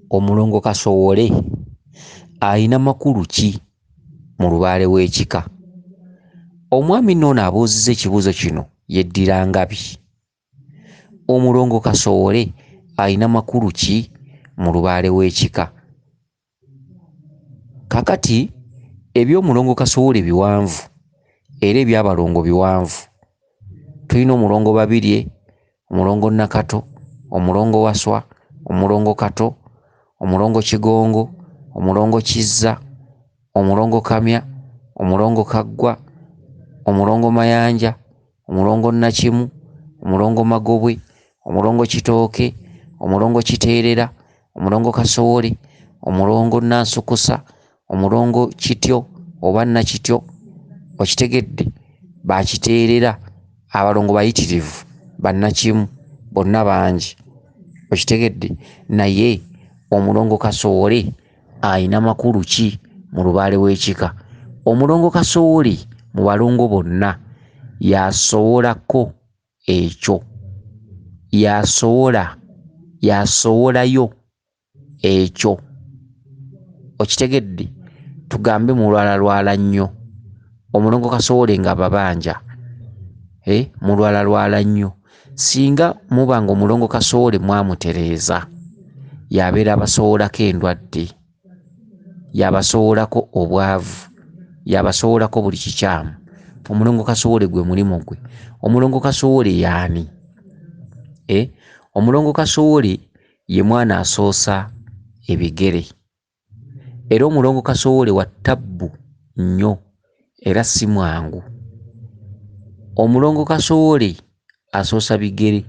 Omulongo Kasowole ayina makulu ki mu lubaale w'ekika? Omwami nno ono abuuzizza ekibuuzo kino yeddira ngabi. Omulongo Kasowole ayina makulu ki mu lubaale w'ekika? Kakati eby'omulongo Kasowole biwanvu era eby'abalongo biwanvu. Tulina omulongo Babirye, omulongo Nakato, omulongo Waswa, omulongo Kato, omulongo Kigongo, omulongo Kizza, omulongo Kamya, omulongo Kaggwa, omulongo Mayanja, omulongo Nakimu, omulongo Magobwe, omulongo Kitooke, omulongo Kiteerera, omulongo Kasowole, omulongo Nansukusa, omulongo Kityo oba Nakityo. Okitegedde? Bakiteerera, abalongo bayitirivu, bannakimu bonna bangi. Okitegedde? Naye omulongo Kasowole ayina makulu ki mu lubaale w'ekika? Omulongo Kasowole mu balongo bonna yasowolako ekyo, yasowolayo ekyo. Okitegedde? Tugambe mulwalalwala nnyo omulongo Kasowole nga babanja, mulwalalwala nnyo. Singa muba nga omulongo Kasowole mwamutereeza, yabeera abasowolako endwadde, yabasowolako obwavu, yabasowolako buli kikyamu. Omulongo Kasowole gwe mulimu gwe. Omulongo Kasowole y'ani? Omulongo Kasowole ye mwana asoosa ebigere, era omulongo Kasowole wa ttabbu nnyo era si mwangu. Omulongo Kasowole asoosa bigere.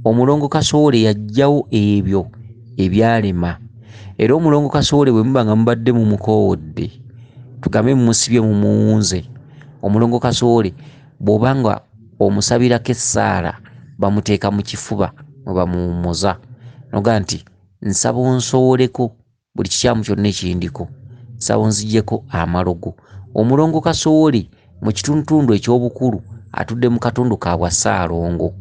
Omulongo Kasowole yaggyawo ebyo ebyalema, era omulongo Kasowole bwe muba nga mubadde mumukoowodde, tugambe mumusibye mumuwunze, omulongo Kasowole bw'oba nga omusabirako essaala bamuteeka mu kifuba mwe bamuwummuza, noga nti nsaba onsowoleko buli kikyamu kyonna ekindiko, nsaba onziggyeko amalogo. Omulongo Kasowole mu kitundutundu eky'obukulu atudde mu katundu ka Bwassaalongo.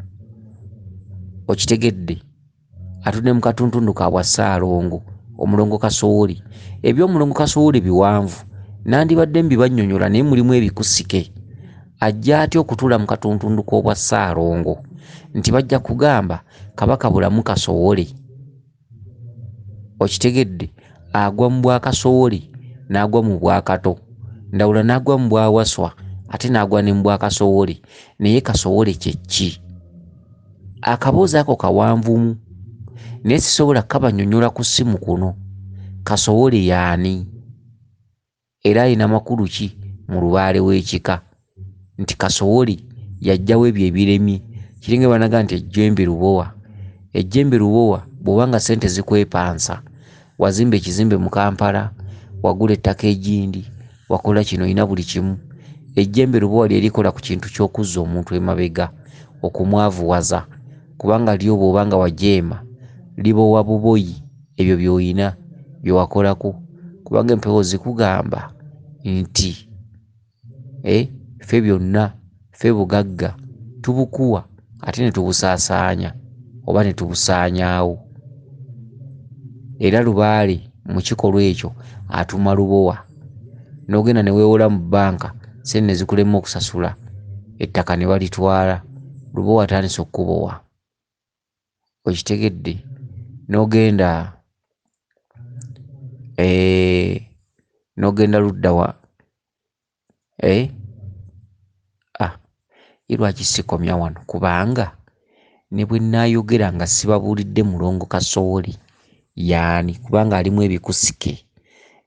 Okitegedde? Atudde mu katundu ka Bwassaalongo omulongo Kasowole. Eby'omulongo Kasowole biwanvu, nandibadde mbibannyonnyola naye mulimu ebikusike. Ajja atya okutuula mu katundu k'Obwassaalongo nti bajja kugamba Kabaka Bulamu Kasowole? Okitegedde? Agwa mu Bwakasowole n'agwa mu Bwakato, Ndawula n'agwa mu Bwawaswa ate n'agwa ne mu Bwakasowole. Naye Kasowole kye ki? Akaboozi ako kawanvumu naye sisobola kabannyonnyola ku ssimu kuno. Kasowole y'ani? Era alina makulu ki mu lubaale w'ekika? Nti Kasowole yaggyawo ebyo ebiremye. Kiringa banaga nti ejjembe lubowa. Ejjembe lubowa bw'oba nga ssente zikwepansa, wazimba ekizimbe mu Kampala, wagula ettaka egindi, wakola kino, olina buli kimu. Ejjembe lubowa lye likola ku kintu ky'okuzza omuntu emabega, okumwavuwaza, kubanga lyo bw'oba nga wajeema libowa buboyi ebyo by'olina bye wakolako, kubanga empewo zikugamba nti ffe byonna, ffe bugagga tubukuwa ate ne tubusaasaanya oba ne tubusaanyaawo. Era lubaale mu kikolwa ekyo atuma lubowa. N'ogenda ne weewola mu bbanka, sente ne zikulema okusasula, ettaka ne balitwala, lubowa atandise okukubowa. Okitegedde? N'ogenda ludda wa lwaki sikomya wano, kubanga ne bwe nnaayogera nga sibabuulidde mulongo Kasowole y'ani, kubanga alimu ebikusike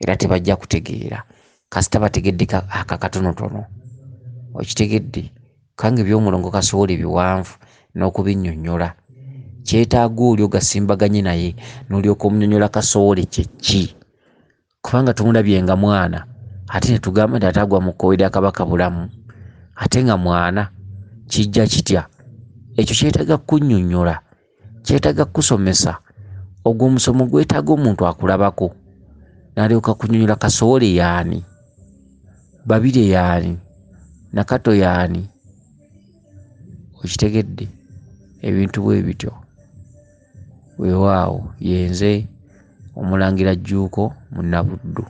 era tebajja kutegeera kasita bategedde akakatonotono. Okitegedde? Kange eby'omulongo Kasowole biwanvu n'okubinnyonnyola. Kyetaaga oli ogasimbaganye naye n'olyoka omunnyonnyola Kasowole kye ki, kubanga tumulabye nga mwana ate ne tugamba nti ate agwa mu kkowe lya Kabaka Bulamu ate nga mwana. Kijja kitya? Ekyo kyetaaga kunnyonnyola, kyetaaga kusomesa. Ogwo omusomo gwetaaga omuntu akulabako n'alyoka kunnyonnyola Kasowole y'ani, Babirye y'ani, Nakato y'ani. Okitegedde? Ebintu bwe bityo. Weewaawo yenze Omulangira Jjuuko Munnabuddu.